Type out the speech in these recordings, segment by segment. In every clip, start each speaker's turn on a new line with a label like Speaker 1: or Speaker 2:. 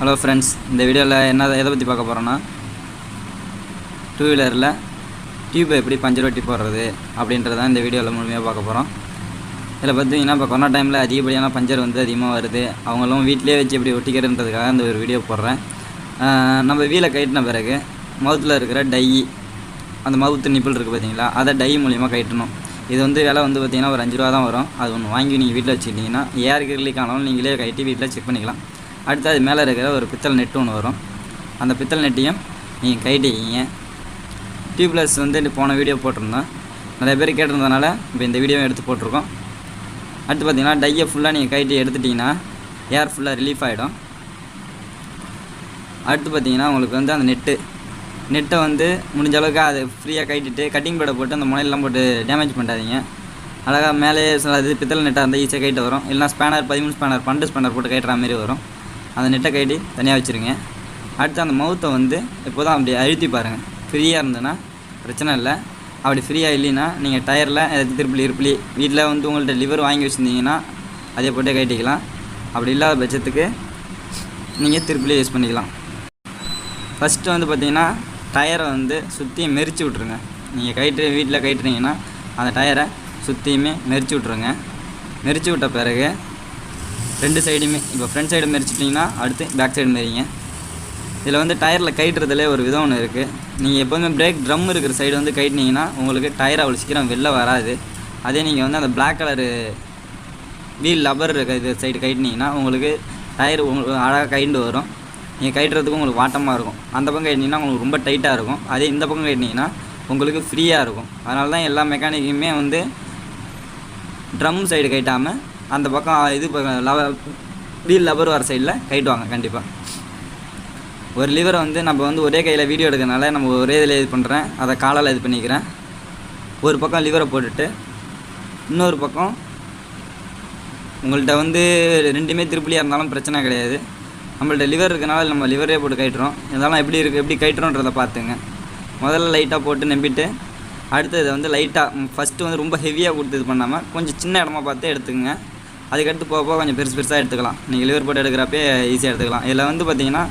Speaker 1: Hello friends, இந்த வீடியோவில் எதை பற்றி பார்க்க போகிறோன்னா, டூ வீலரில் டியூப்பை எப்படி பஞ்சர் ஒட்டி போடுறது அப்படின்றதான் இந்த வீடியோவில் முழுமையாக பார்க்க போகிறோம். இதில் பார்த்தீங்கன்னா இப்போ கொரோனா டைமில் அதிகப்படியான பஞ்சர் அதிகமாக வருது. அவங்களும் வீட்டிலே வச்சு எப்படி ஒட்டிக்கிறதுன்றதுக்காக இந்த ஒரு வீடியோ போடுறேன். நம்ம வீலை கட்டின பிறகு மவுத்தில் இருக்கிற டை, அந்த மவுத்து நிப்பிள் இருக்குது பார்த்தீங்களா, அதை டை மூலிமா கட்டணும். இது விலை பார்த்திங்கன்னா ஒரு 5 ரூபா தான் வரும். அது ஒன்று வாங்கி நீங்கள் வீட்டில் வச்சுக்கிட்டிங்கன்னா ஏருக்கு லீக் ஆனாலும் நீங்களே கட்டி வீட்டில் செக் பண்ணிக்கலாம். அடுத்து அது மேலே இருக்கிற ஒரு பித்தளை நெட்டு ஒன்று வரும். அந்த பித்தளை நெட்டையும் நீங்கள் கைட்டிக்கிங்க. டியூப்லெஸ் போன வீடியோ போட்டிருந்தோம், நிறைய பேர் கேட்டிருந்ததுனால இப்போ இந்த வீடியோவும் எடுத்து போட்டிருக்கோம். அடுத்து பார்த்திங்கன்னா டையை ஃபுல்லாக நீங்கள் கைட்டி எடுத்துட்டிங்கன்னா ஏர் ஃபுல்லாக ரிலீஃப் ஆகிடும். அடுத்து பார்த்திங்கன்னா உங்களுக்கு அந்த நெட்டை முடிஞ்ச அளவுக்கு அதை ஃப்ரீயாக கைட்டிட்டு கட்டிங் பேடை போட்டு அந்த முனையெல்லாம் போட்டு டேமேஜ் பண்ணாதீங்க. அழகாக மேலே அது பித்தளை நெட்டாக இருந்தால் ஈஸியாக கைட்டு வரும். இல்லைனா ஸ்பேனர் 13 ஸ்பேனர் 12 ஸ்பேனர் போட்டு கைட்டுற மாதிரி வரும். அந்த நெட்டை கைட்டி தனியாக வச்சுருங்க. அடுத்து அந்த மவுத்தை இப்போ தான் அப்படி அழுத்தி பாருங்கள். ஃப்ரீயாக இருந்ததுன்னா பிரச்சனை இல்லை. அப்படி ஃப்ரீயாக இல்லைன்னா நீங்கள் டயரில் திருப்பி வீட்டில் உங்கள்கிட்ட லிவர் வாங்கி வச்சுருந்தீங்கன்னா அதே போட்டு கைட்டிக்கலாம். அப்படி இல்லாத பட்சத்துக்கு நீங்கள் திருப்பி யூஸ் பண்ணிக்கலாம். ஃபஸ்ட்டு பார்த்திங்கன்னா டயரை சுற்றி மெரிச்சு விட்ருங்க. நீங்கள் வீட்டில் கைட்டுறீங்கன்னா அந்த டயரை சுற்றியுமே மெரிச்சு விட்ருங்க. மெரிச்சு விட்ட பிறகு 2 சைடுமே, இப்போ ஃப்ரண்ட் சைடு மெரிச்சிட்டிங்கன்னா அடுத்து பேக் சைடு மெரிங்க. இதில் டயரில் கைட்டுறதுலே ஒரு விதம் ஒன்று இருக்குது. நீங்கள் எப்போதுமே பிரேக் ட்ரம் இருக்கிற சைடு கைட்டினீங்கன்னா உங்களுக்கு டயர் அவ்வளோ சீக்கிரம் வெளில வராது. அதே நீங்கள் அந்த பிளாக் கலரு வீல் லப்பர் இருக்கிற சைடு கைட்டினீங்கன்னா உங்களுக்கு டயர் உங்களுக்கு அழகாக கைண்டு வரும். நீங்கள் கைட்டுறதுக்கும் உங்களுக்கு வாட்டமாக இருக்கும். அந்த பக்கம் கைட்டினீங்கன்னா உங்களுக்கு ரொம்ப டைட்டாக இருக்கும். அதே இந்த பக்கம் கைட்டினீங்கன்னா உங்களுக்கு ஃப்ரீயாக இருக்கும். அதனால தான் எல்லா மெக்கானிக்குமே ட்ரம் சைடு கைட்டாமல் அந்த பக்கம் வீல் லப்பர் வர சைடில் கைட்டுவாங்க. கண்டிப்பாக ஒரு லிவரை நம்ம ஒரே கையில் வீடியோ எடுக்கிறதுனால நம்ம ஒரே இதில் இது பண்ணுறேன், அதை காலால் இது பண்ணிக்கிறேன். ஒரு பக்கம் லிவரை போட்டுட்டு இன்னொரு பக்கம் உங்கள்கிட்ட ரெண்டுமே திருப்பிலியாக இருந்தாலும் பிரச்சனை கிடையாது. நம்மள்ட்ட லிவர் இருக்கனால நம்ம லிவரே போட்டு கைட்டுறோம். இதெல்லாம் எப்படி கைட்டுறோன்றதை பார்த்துங்க. முதல்ல லைட்டாக போட்டு நம்பிட்டு அடுத்து லைட்டாக ஃபஸ்ட்டு ரொம்ப ஹெவியாக கொடுத்து இது பண்ணாமல் கொஞ்சம் சின்ன இடமா பார்த்து எடுத்துக்கங்க. அதுக்கடுத்து போக கொஞ்சம் பெருசாக எடுத்துக்கலாம். நீங்கள் லிவர் போட்டு எடுக்கிறப்பே ஈஸியாக எடுத்துக்கலாம். இதில் பார்த்திங்கன்னா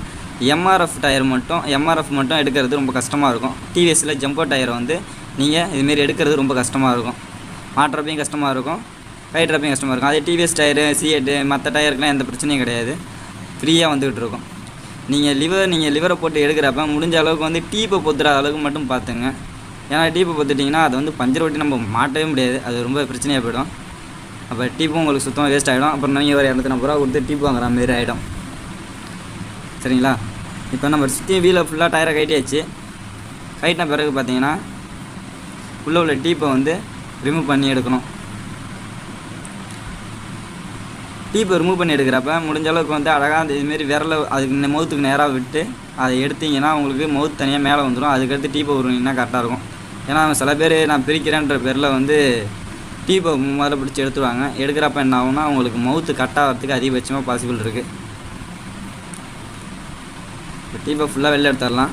Speaker 1: எம்ஆர்எஃப் மட்டும் எடுக்கிறது ரொம்ப கஷ்டமாக இருக்கும். டிவிஎஸில் ஜம்போ டயரை நீங்கள் இதுமாரி எடுக்கிறது ரொம்ப கஷ்டமாக இருக்கும். மாட்டுறப்பையும் கஷ்டமாக இருக்கும், கைட்டுறப்பையும் கஷ்டமாக இருக்கும். அதே டிவிஎஸ் டயரு, C8 மற்ற டயருக்குலாம் எந்த பிரச்சனையும் கிடையாது, ஃப்ரீயாக வந்துகிட்டு இருக்கும். நீங்கள் லிவரை போட்டு எடுக்கிறப்ப முடிஞ்ச அளவுக்கு டீப்பை பொத்துற அளவுக்கு மட்டும் பார்த்துங்க. ஏன்னா டீப்பை பொத்துட்டிங்கன்னா அது பஞ்சர் ஒட்டி நம்ம மாட்டவே முடியாது, அது ரொம்ப பிரச்சனையாக போயிடும். அப்போ டீப்பும் உங்களுக்கு சுத்தமாக வேஸ்ட் ஆகிடும். அப்புறம் நீங்கள் ஒரு 250 ரூபா கொடுத்து டீப் வாங்குற மாரி ஆகிடும். சரிங்களா? இப்போ நம்ம சுற்றி வீலை ஃபுல்லாக டயரை கைட்டியாச்சு. கைட்டின பிறகு பார்த்தீங்கன்னா உள்ள டீப்பை ரிமூவ் பண்ணி எடுக்கணும். டீப்பை ரிமூவ் பண்ணி எடுக்கிறப்ப முடிஞ்ச அளவுக்கு அழகாக இதுமாரி விரலை அதுக்கு மவுத்துக்கு நேராக விட்டு அதை எடுத்திங்கன்னா உங்களுக்கு மவுத் தனியாக மேலே வந்துடும். அதுக்கடுத்து டீப்பை உருவிங்கன்னா கரெக்டாக இருக்கும். ஏன்னா சில பேர் நான் பிரிக்கிறேன்ற பேரில் டீப்பை முதல்ல பிடிச்சி எடுத்துருவாங்க. எடுக்கிறப்ப என்ன ஆகும்னா உங்களுக்கு மவுத்து கட் ஆகிறதுக்கு அதிகபட்சமாக பாசிபிள் இருக்குது. இப்போ டீப்பை ஃபுல்லாக வெளில எடுத்துடலாம்.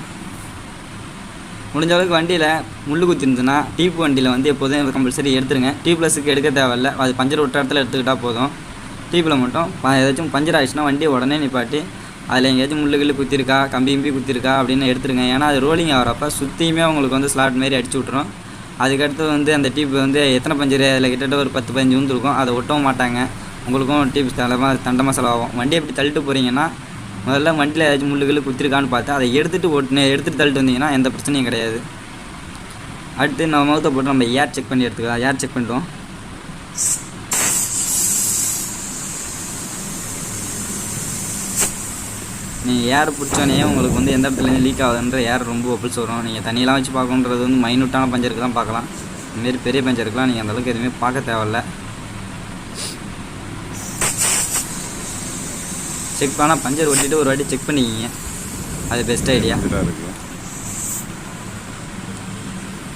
Speaker 1: முடிஞ்ச அளவுக்கு வண்டியில் முள் குத்திருந்துச்சுன்னா டீப் வண்டியில் எப்போதும் கம்பல்சரி எடுத்துருங்க. டியூப்லெஸ்ஸுக்கு எடுக்க தேவையில்லை, அது பஞ்சர் விட்ட இடத்துல எடுத்துக்கிட்டால் போதும். டீப்பில் மட்டும் ஏதாச்சும் பஞ்சர் ஆகிடுச்சுன்னா வண்டியை உடனே நிப்பாட்டி அதில் எங்கேயாச்சும் முள்ளுகள் குத்திருக்கா, கம்பி குத்திருக்கா அப்படின்னு எடுத்துருங்க. ஏன்னா அது ரோலிங் ஆகிறப்ப சுற்றியுமே உங்களுக்கு ஸ்லாட் மாரி அடிச்சு விட்ரும். அதுக்கடுத்து அந்த டீப்பு எத்தனை பஞ்சர் அதில் கிட்டத்தட்ட ஒரு 10-15 வந்துருக்கும். அதை ஒட்டவும் மாட்டாங்க. உங்களுக்கும் டீப் தண்டமாக செலவாகும். வண்டியை எப்படி தள்ளிட்டு போகிறீங்கன்னா முதல்ல வண்டியில் ஏதாச்சும் முள்ளுகள் குத்திருக்கான்னு பார்த்து அதை எடுத்துகிட்டு தள்ளிட்டு வந்தீங்கன்னா எந்த பிரச்சனையும் கிடையாது. அடுத்து நம்ம மவுத்தை போட்டு நம்ம ஏர் செக் பண்ணி எடுத்துக்கலாம். ஏர் செக் பண்ணிட்டோம். நீங்கள் ஏர் பிடிச்சோன்னே உங்களுக்கு எந்த இடத்துலேருந்து லீக் ஆகுதுன்ற ஏர் ரொம்ப ஒப்பிள்ஸ் வரும். நீங்கள் தண்ணியெலாம் வச்சு பார்க்கணுன்றது மைனூட்டான பஞ்சருக்கு தான் பார்க்கலாம். இதுமாரி பெரிய பஞ்சருக்குலாம் நீங்கள் அந்தளவுக்கு எதுவுமே பார்க்க தேவையில்ல. செக் பண்ணால் பஞ்சர் ஒட்டிட்டு ஒரு வாட்டி செக் பண்ணிக்கிங்க, அது பெஸ்ட் ஐடியா.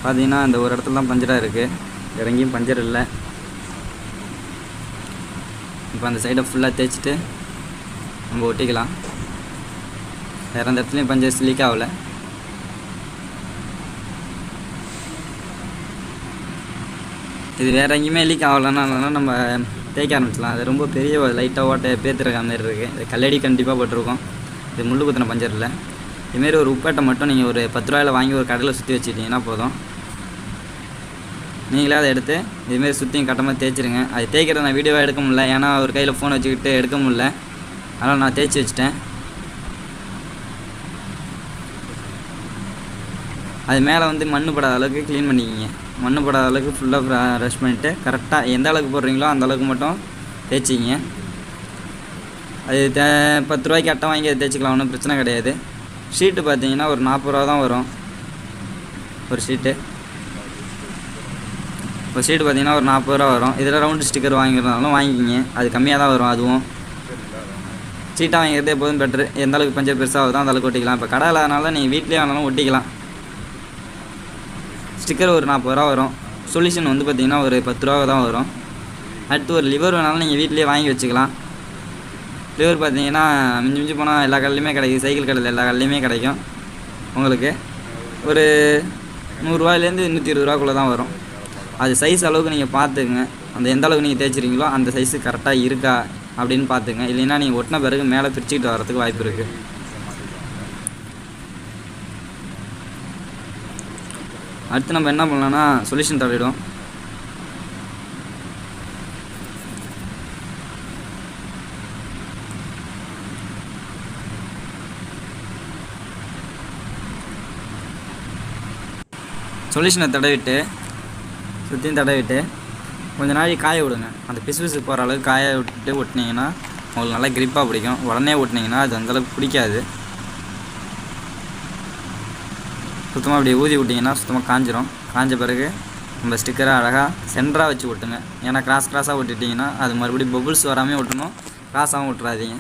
Speaker 1: பார்த்தீங்கன்னா இந்த ஒரு இடத்துல தான் பஞ்சராக இருக்குது, இறங்கியும் பஞ்சர் இல்லை. இப்போ அந்த சைடை ஃபுல்லாக தேய்ச்சிட்டு நம்ம ஒட்டிக்கலாம். வேறு அந்த இடத்துலையும் பஞ்சர் லீக் ஆகலை. இது வேறு எங்கேயுமே லீக் ஆகலைன்னா நம்ம தேய்க்க ஆரம்பிச்சிடலாம். அது ரொம்ப பெரிய லைட்டாக ஓட்டை பேத்துருக்க மாதிரி இருக்குது. இது கல்லடி கண்டிப்பாக போட்டிருக்கோம். இது முள்ளு குத்தின பஞ்சர் இல்லை. இதுமாரி ஒரு உப்பேட்டை மட்டும் நீங்கள் ஒரு 10 ரூபாயில் வாங்கி ஒரு கடையில் சுற்றி வச்சுக்கிட்டிங்கன்னா போதும். நீங்களே அதை எடுத்து இதுமாரி சுற்றியும் கட்டமாக தேய்ச்சிருங்க. அது தேய்க்கிறத நான் வீடியோவாக எடுக்க முடியல, ஏன்னா ஒரு கையில் ஃபோன் வச்சுக்கிட்டு எடுக்க முடியல, அதனால் நான் தேய்ச்சி வச்சுட்டேன். அது மேலே வந்து மண் படாத அளவுக்கு க்ளீன் பண்ணிக்கிங்க. மண் படாத அளவுக்கு ஃபுல்லாக ரஷ் பண்ணிவிட்டு கரெக்டாக எந்த அளவுக்கு போடுறீங்களோ அந்த அளவுக்கு மட்டும் தேய்ச்சிங்க. அது 10 ரூபாய்க்கு அட்டை வாங்கி அதை தேய்ச்சிக்கலாம், ஒன்றும் பிரச்சனை கிடையாது. ஷீட்டு பார்த்தீங்கன்னா ஒரு 40 ரூபா தான் வரும் ஒரு ஷீட்டு. இப்போ ஷீட்டு பார்த்தீங்கன்னா ஒரு 40 ரூபா வரும். இதில் ரவுண்டு ஸ்டிக்கர் வாங்கிக்கிறதுனாலும் வாங்கிக்கிங்க, அது கம்மியாக தான் வரும். அதுவும் சீட்டாக வாங்கிக்கிறதே எப்போதும் பெட்ரு. எந்த அளவுக்கு பஞ்சர் பெருசாக வருதோ அந்த அளவுக்கு ஒட்டிக்கலாம். இப்போ கடை இல்லாதனால நீங்கள் வீட்லேயே வேணாலும் ஒட்டிக்கலாம். ஸ்டிக்கர் ஒரு 40 ரூபா வரும். சொல்யூஷன் வந்து பார்த்திங்கன்னா ஒரு 10 ரூபா தான் வரும். அடுத்து ஒரு லிவர் வேணாலும் நீங்கள் வீட்லேயே வாங்கி வச்சுக்கலாம். லிவர் பார்த்தீங்கன்னா மிஞ்சி போனால் எல்லா கடையிலையுமே கிடைக்கும், சைக்கிள் கடையில் எல்லா கடையிலையுமே கிடைக்கும். உங்களுக்கு ஒரு 100 ரூபாயிலேருந்து 120 ரூபாக்குள்ளே தான் வரும். அது சைஸ் அளவுக்கு நீங்கள் பார்த்துக்குங்க. அந்த எந்த அளவுக்கு நீங்கள் தேய்ச்சிருக்கீங்களோ அந்த சைஸு கரெக்டாக இருக்கா அப்படின்னு பார்த்துங்க. இல்லைன்னா நீங்கள் ஒட்டின பிறகு மேலே பிரிச்சுக்கிட்டு வரதுக்கு வாய்ப்பு இருக்குது. அடுத்து நம்ம என்ன பண்ணலான்னா சொல்யூஷன் தடவிடும். சொல்யூஷனை தடவிட்டு சுற்றியும் தடவிட்டு கொஞ்சம் நாளைக்கு காய விடுங்க. அந்த பிசு போகிற அளவுக்கு காய விட்டுட்டு ஒட்டினீங்கன்னா உங்களுக்கு நல்லா கிரிப்பாக பிடிக்கும். உடனே ஒட்டினீங்கன்னா அது அந்தளவுக்கு பிடிக்காது. சுத்தமாக அப்படி ஊதி விட்டிங்கன்னா சுத்தமாக காஞ்சிரும். காஞ்ச பிறகு நம்ம ஸ்டிக்கரை அழகாக சென்டராக வச்சு ஒட்டுங்க. ஏன்னா கிராஸாக ஒட்டிட்டிங்கன்னா அது மறுபடியும் பபுள்ஸ் வராமல் ஒட்டணும், கிராஸாகவும் விட்டுறாதீங்க.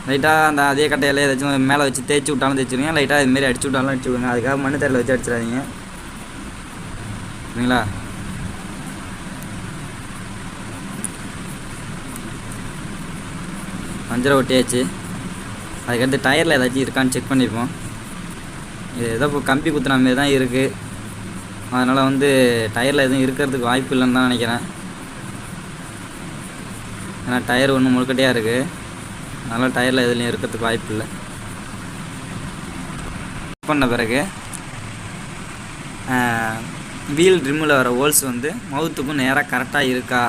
Speaker 1: லைட்டாக அந்த அதே கட்டையில் ஏதாச்சும் மேலே வச்சு தேய்ச்சி விட்டாலும் தேய்ச்சிடுங்க, லைட்டாக இதுமாரி அடிச்சு விட்டாலும் அடிச்சு விடுங்க. அதுக்காக மண் தரையில் வச்சு அடிச்சிடாதீங்க, சரிங்களா? பஞ்சரை ஒட்டியாச்சு. அதுக்கடுத்து டயரில் ஏதாச்சும் இருக்கான்னு செக் பண்ணியிருப்போம். இது ஏதோ இப்போ கம்பி குத்துன மாரி தான் இருக்குது. அதனால் வந்து டயரில் எதுவும் இருக்கிறதுக்கு வாய்ப்பு இல்லைன்னு தான் நினைக்கிறேன். ஏன்னா டயர் ஒன்று முழுக்கட்டையாக இருக்குது, அதனால் டயரில் எதுலையும் இருக்கிறதுக்கு வாய்ப்பு இல்லை. பண்ண பிறகு வீல் ட்ரிம்மில் வர ஹோல்ஸ் வந்து மவுத்துக்கும் நேராக கரெக்டாக இருக்கா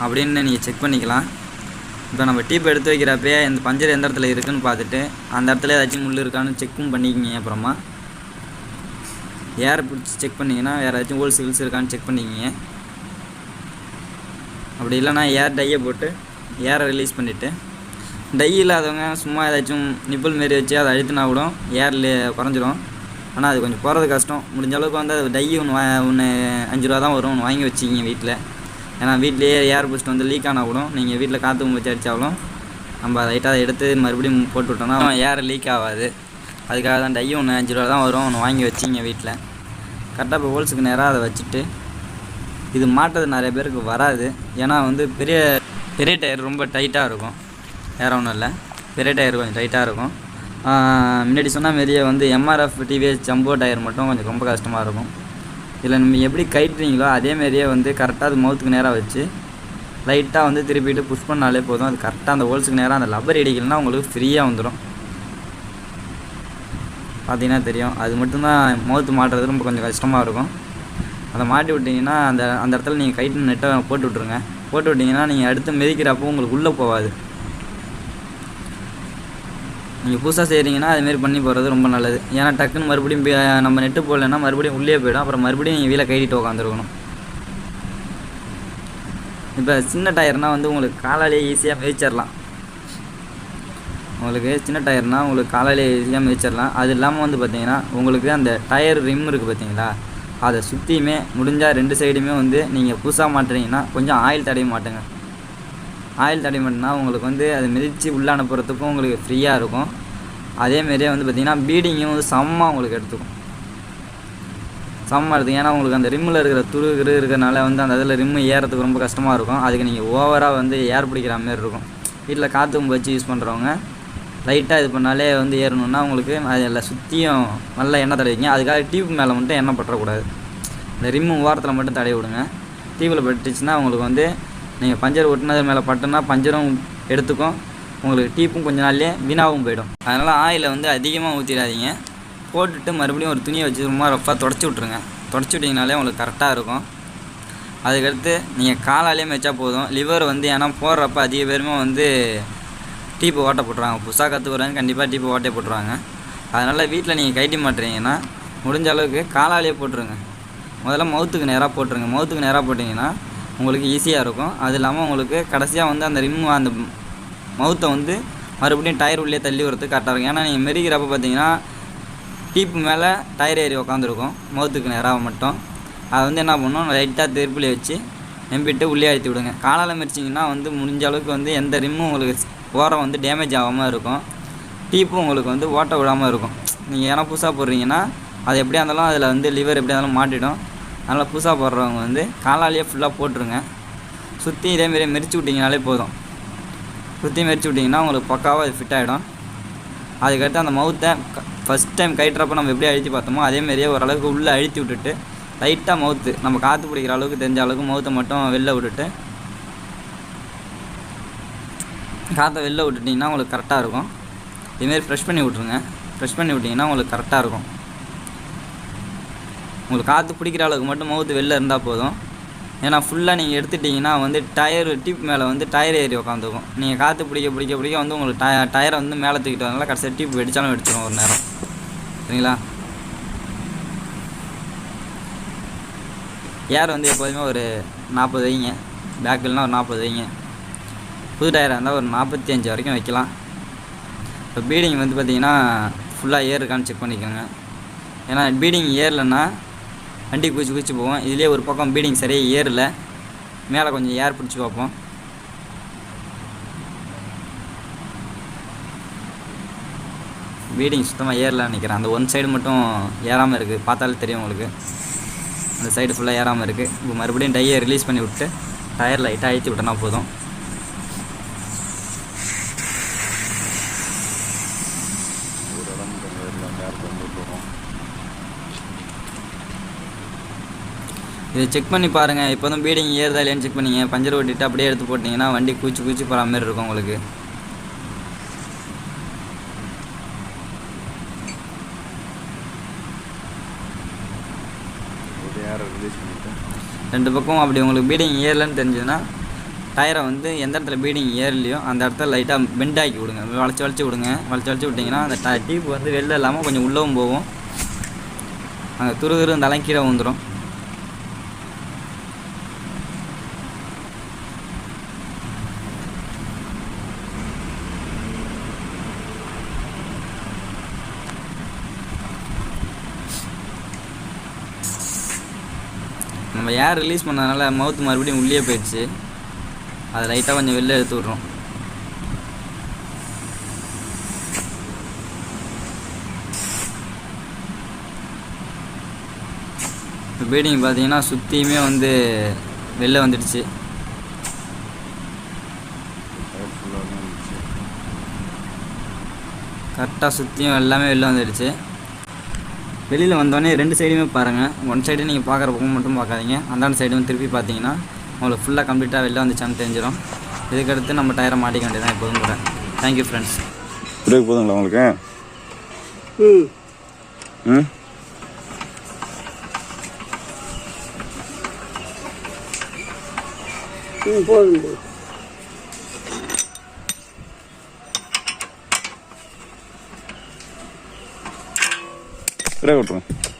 Speaker 1: அப்படின்னு நீங்கள் செக் பண்ணிக்கலாம். இப்போ நம்ம டீப் எடுத்து வைக்கிறப்பே இந்த பஞ்சர் எந்த இடத்துல இருக்குதுன்னு பார்த்துட்டு அந்த இடத்துல ஏதாச்சும் முள் இருக்கான்னு செக்கும் பண்ணிக்கிங்க. அப்புறமா ஏர் பிடிச்சி செக் பண்ணிங்கன்னா வேறு ஏதாச்சும் ஹோல்ஸ் இருக்கான்னு செக் பண்ணிக்கிங்க. அப்படி இல்லைனா ஏர் டையை போட்டு ஏரை ரிலீஸ் பண்ணிவிட்டு, டை இல்லாதவங்க சும்மா ஏதாச்சும் நிப்பிள் மாரி வச்சு அதை அழுத்தினா கூட ஏரில் குறைஞ்சிரும். ஆனால் அது கொஞ்சம் போகிறது கஷ்டம். முடிஞ்ச அளவுக்கு வந்து அது டை ஒன்று 5 ரூபா தான் வரும், ஒன்று வாங்கி வச்சிக்கிங்க வீட்டில். ஏன்னா வீட்லேயே ஏர் பூஸ்ட் வந்து லீக் ஆனால் கூட நீங்கள் வீட்டில் காற்று வச்சு அடித்தாலும் நம்ம லைட்டாக அதை எடுத்து மறுபடியும் போட்டு விட்டோம்னா ஏர் லீக் ஆகாது. அதுக்காக தான் டை ஒன்று 5 ரூபா தான் வரும், ஒன்று வாங்கி வச்சிங்க வீட்டில். கரெக்டாக இப்போ ஹோல்ஸுக்கு நேராக அதை வச்சுட்டு, இது மாட்டுறது நிறைய பேருக்கு வராது. ஏன்னா வந்து பெரிய டயர் ரொம்ப டைட்டாக இருக்கும், வேறு ஒன்றும் இல்லை, பெரிய டயர் கொஞ்சம் டைட்டாக இருக்கும். முன்னாடி சொன்ன மாரியே வந்து எம்ஆர்எஃப் டிவிஎஸ் ஜம்போ டயர் மட்டும் கொஞ்சம் ரொம்ப கஷ்டமாக இருக்கும். இதில் நம்ம எப்படி கைட்டுறீங்களோ அதேமாரியே வந்து கரெக்டாக அது மவுத்துக்கு நேராக வச்சு லைட்டாக வந்து திருப்பிட்டு புஷ் பண்ணாலே போதும். அது கரெக்டாக அந்த ஹோல்ஸுக்கு நேராக அந்த லப்பர் அடிக்கலைன்னா உங்களுக்கு ஃப்ரீயாக வந்துடும். பார்த்தீங்கன்னா தெரியும். அது மட்டும்தான் மவுத்து மாட்டுறது ரொம்ப கொஞ்சம் கஷ்டமாக இருக்கும். அதை மாட்டி விட்டிங்கன்னா அந்த இடத்துல நீங்கள் கைட்டு நெட்டை போட்டு விட்ருங்க. போட்டு விட்டிங்கன்னா நீங்கள் அடுத்து மிதிக்கிறப்போ உங்களுக்கு உள்ளே போகாது. நீங்கள் புதுசாக செய்கிறீங்கன்னா அதுமாரி பண்ணி போகிறது ரொம்ப நல்லது. ஏன்னா டக்குன்னு மறுபடியும் நம்ம நெட்டு போடலைன்னா மறுபடியும் உள்ளே போய்டும். அப்புறம் மறுபடியும் நீங்கள் வீலை கைட்டிட்டு உட்காந்துருக்கணும். இப்போ சின்ன டயர்னால் வந்து உங்களுக்கு காலாலேயே ஈஸியாக மிதிச்சிடலாம். உங்களுக்கு சின்ன டயர்னால் உங்களுக்கு காலாலேயே ஈஸியாக மிதிச்சிடலாம். அது இல்லாமல் வந்து பார்த்திங்கன்னா உங்களுக்கு அந்த டயர் ரிம் இருக்குது பார்த்தீங்களா, அதை சுற்றியுமே முடிஞ்சால் 2 சைடுமே வந்து நீங்கள் புதுசாக மாட்டுறீங்கன்னா கொஞ்சம் ஆயில் தடவி மாட்டுங்க. ஆயில் தடவி மாட்டினா உங்களுக்கு வந்து அது மிதித்து உள்ளே அனுப்புறதுக்கும் உங்களுக்கு ஃப்ரீயாக இருக்கும். அதேமாரியே வந்து பார்த்திங்கன்னா பீடிங்கும் வந்து சமமாக உங்களுக்கு எடுத்துக்கும். சமமாக எடுத்துக்கும். ஏன்னா உங்களுக்கு அந்த ரிம்மில் இருக்கிற துரு இருக்கிறனால வந்து அந்த இதில் ரிம்மு ஏறத்துக்கு ரொம்ப கஷ்டமாக இருக்கும். அதுக்கு நீங்கள் ஓவராக வந்து ஏர் பிடிக்கிற மாதிரி இருக்கும். வீட்டில் காற்று வச்சு யூஸ் பண்ணுறவங்க லைட்டாக இது பண்ணாலே வந்து ஏறணுன்னா உங்களுக்கு அதில் சுற்றியும் நல்லா எண்ணெய் தடவிங்க. அதுக்காக டியூப் மேலே மட்டும் எண்ணெய் பற்றக்கூடாது. இந்த ரிம்மு ஓரத்தில் மட்டும் தடவி விடுங்க. டியூப்பில் பட்டுச்சுன்னா உங்களுக்கு வந்து நீங்கள் பஞ்சர் ஒட்டினது மேலே பட்டோன்னா பஞ்சரும் எடுத்துக்கும், உங்களுக்கு டீப்பும் கொஞ்ச நாள்லேயே வீணாகவும் போயிடும். அதனால் ஆயிலை வந்து அதிகமாக ஊற்றிடாதீங்க. போட்டுட்டு மறுபடியும் ஒரு துணியை வச்சு சும்மா ரஃப்பாக தொடச்சி விட்ருங்க. தொடச்சி விட்டிங்கனாலே உங்களுக்கு கரெக்டாக இருக்கும். அதுக்கடுத்து நீங்கள் காலாலேயே வச்சா போதும். லிவர் வந்து ஏன்னா போடுறப்ப அதிக பேருமே வந்து டீப்பு ஓட்டை போட்டுருவாங்க. புதுசாக கற்றுக்குறாங்க, கண்டிப்பாக டீப்பு ஓட்டை போட்டுருவாங்க. அதனால் வீட்டில் நீங்கள் கைட்டி மாட்டுறீங்கன்னா முடிஞ்ச அளவுக்கு காலாலேயே போட்டுருங்க. முதல்ல மவுத்துக்கு நேராக போட்டுருங்க. மவுத்துக்கு நேராக போட்டிங்கன்னா உங்களுக்கு ஈஸியாக இருக்கும். அது இல்லாமல் உங்களுக்கு கடைசியாக வந்து அந்த ரிம்மு அந்த மவுத்தை வந்து மறுபடியும் டயர் உள்ளே தள்ளி வரதுக்கு கரெக்டாக இருக்கும். ஏன்னா நீங்கள் மெரிக்கிறப்ப பார்த்தீங்கன்னா டீப்பு மேலே டயர் ஏறி உட்காந்துருக்கும் மவுத்துக்கு நேராக மட்டும். அதை வந்து என்ன பண்ணணும், லைட்டாக திருப்பிலே வச்சு நம்பிட்டு உள்ளே அழுத்தி விடுங்க. காலால் மெரிச்சிங்கன்னா வந்து முடிஞ்ச அளவுக்கு வந்து எந்த ரிம்மும் உங்களுக்கு ஓரம் வந்து டேமேஜ் ஆகாமல் இருக்கும். டீப்பும் உங்களுக்கு வந்து ஓட்ட விடாமல் இருக்கும். நீங்கள் ஏன்னா புதுசாக போடுறீங்கன்னா அது எப்படியா இருந்தாலும் அதில் வந்து லிவர் எப்படியா இருந்தாலும் மாட்டிடும். அதனால் புதுசாக போடுறவங்க வந்து காலாலேயே ஃபுல்லாக போட்டுருங்க. சுற்றி இதேமாரி மெரிச்சு விட்டிங்கனாலே போதும். சுற்றி மெரிச்சு விட்டிங்கன்னா உங்களுக்கு பக்காவாக அது ஃபிட் ஆகிடும். அதுக்கடுத்து அந்த மவுத்தை ஃபஸ்ட் டைம் கட்டுறப்ப நம்ம எப்படி அழுத்தி பார்த்தோமோ அதேமாரியே ஓரளவுக்கு உள்ளே அழுத்தி விட்டுட்டு லைட்டாக மவுத்து நம்ம காற்று பிடிக்கிற அளவுக்கு தெரிஞ்ச அளவுக்கு மவுத்தை மட்டும் வெளில விட்டுட்டு காற்றை வெளில விட்டுட்டிங்கன்னா உங்களுக்கு கரெக்டாக இருக்கும். இதுமாரி ஃப்ரெஷ் பண்ணி விட்ருங்க. ஃப்ரெஷ் பண்ணி விட்டிங்கன்னா உங்களுக்கு கரெக்டாக இருக்கும். உங்களுக்கு காற்று பிடிக்கிற அளவுக்கு மட்டும் மவுத்து வெளில இருந்தால் போதும். ஏன்னா ஃபுல்லாக நீங்கள் எடுத்துட்டிங்கன்னா வந்து டயர் டியூப் மேலே வந்து டயர் ஏறி உட்காந்துக்கும். நீங்கள் காற்று பிடிக்க வந்து உங்களுக்கு டயரை வந்து மேலே தூக்கிட்டு வரனால கடைசியாக டியூப் வெடித்தாலும் வெடிச்சிடும் ஒரு நேரம். சரிங்களா? ஏர் வந்து எப்போதுமே ஒரு 40 வைங்க. பேக்கில்னால் ஒரு 40 வைங்க. புது டயராக இருந்தால் ஒரு 45 வரைக்கும் வைக்கலாம். இப்போ பீடிங் வந்து பார்த்திங்கன்னா ஃபுல்லாக ஏர் இருக்கான்னு செக் பண்ணிக்கோங்க. ஏன்னா பீடிங் ஏறலைன்னா வண்டி குச்சி போவோம். இதுலேயே ஒரு பக்கம் பீடிங் சரியாக ஏறலை, மேலே கொஞ்சம் ஏர் பிடிச்சி பார்ப்போம். பீடிங் சுத்தமாக ஏறலான்னு நினைக்கிறேன். அந்த ஒன் சைடு மட்டும் ஏறாமல் இருக்குது, பார்த்தாலே தெரியும் உங்களுக்கு. அந்த சைடு ஃபுல்லாக ஏறாமல் இருக்குது. இப்போ மறுபடியும் டையை ரிலீஸ் பண்ணி விட்டு டயர் லைட்டாக அழுத்தி விட்டோன்னா போதும். இதை செக் பண்ணி பாருங்கள். இப்போ தான் பீடிங் ஏறுதா இல்லையான்னு செக் பண்ணிங்க. பஞ்சர் ஓட்டிட்டு அப்படியே எடுத்து போட்டிங்கன்னா வண்டி கூச்சி போகிற மாதிரி இருக்கும் உங்களுக்கு. ரெண்டு பக்கம் அப்படி உங்களுக்கு பீடிங் ஏறலன்னு தெரிஞ்சதுன்னா டயரை வந்து எந்த இடத்துல பீடிங் ஏறலையோ அந்த இடத்துல லைட்டாக பெண்ட் ஆக்கி விடுங்க. வளைச்சி விடுங்க. வளைச்சி விட்டிங்கன்னா அந்த டியூப் வந்து வெளில இல்லாமல் கொஞ்சம் உள்ளவும் போகும். அங்கே துரு அந்த கீழே வந்துடும். நம்ம ஏர் ரிலீஸ் பண்ணதுனால மவுத் மறுபடியும் உள்ளே போயிடுச்சு. அதை லைட்டாக கொஞ்சம் வெளில எடுத்து விட்றோம். இப்போ பீடிங் பார்த்தீங்கன்னா சுற்றியுமே வந்து வெளில வந்துடுச்சு. கரெக்டாக சுற்றியும் எல்லாமே வெளில வந்துடுச்சு. வெளியில் வந்தோடனே ரெண்டு சைடுமே பாருங்கள். ஒன் சைடு நீங்கள் பார்க்குற பக்கம் மட்டும் பார்க்காதீங்க, அந்தாண்ட சைடும் திருப்பி பார்த்தீங்கன்னா உங்களுக்கு ஃபுல்லாக கம்ப்ளீட்டாக வெளில வந்துச்சான்னு தெரிஞ்சிடும். இதுக்கடுத்து நம்ம டயரை மாட்டிக்க வேண்டியதான் எப்போதும் கூட. Thank you friends.
Speaker 2: பிரேக் போதுங்களா உங்களுக்கு?
Speaker 3: போதும்.
Speaker 2: பிரேக் விட்டுருங்க.